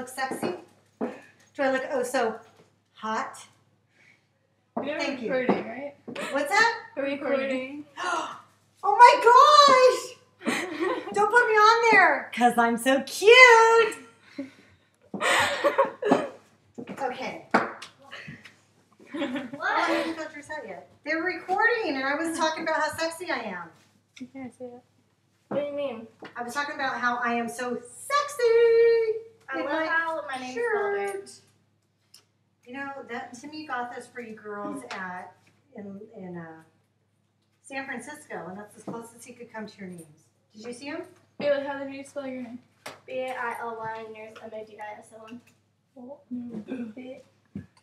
look sexy? Do I look oh so hot? You're Thank you. recording, right? What's that? Are we recording? Oh my gosh! Don't put me on there, cause I'm so cute. Okay. What? I haven't got your set yet. They're recording, and I was talking about how sexy I am. You can't see it. What do you mean? I was talking about how I am so sexy. I in love how my name's spelled. You know, that Timmy got this for you girls at in San Francisco, and that's as close as he could come to your names. Did you see him? Bailey, how did you spell your name? B-A-I-L-Y, and yours M-A-D-I-S-O-N.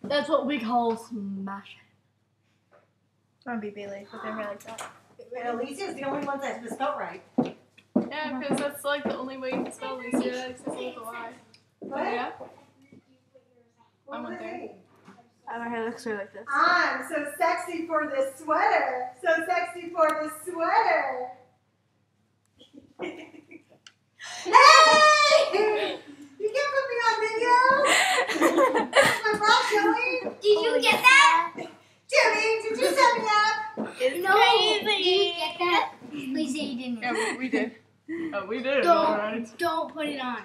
That's what we call smash. I want to be Bailey, but they're like that. And Alicia's the only one that was spelled right. Yeah, because that's like the only way you can spell Alicia, except with a Y. What? Yeah? What I went was there. it? My hair looks sort of like this. I'm so sexy for this sweater. So sexy for this sweater. Hey! You can't put me on video. My bra showing. Did you get that? Jimmy, did you set me up? It's No. crazy. Did you get that? Please say you didn't. Yeah, we did. Oh, we did. Alright. Don't put it on.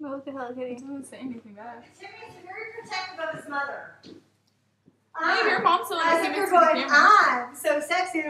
No, look at Hello Kitty. It doesn't say anything back. Timmy's very protective of his mother. Hey, your mom's still As if listening you're to the going, camera. I'm so sexy.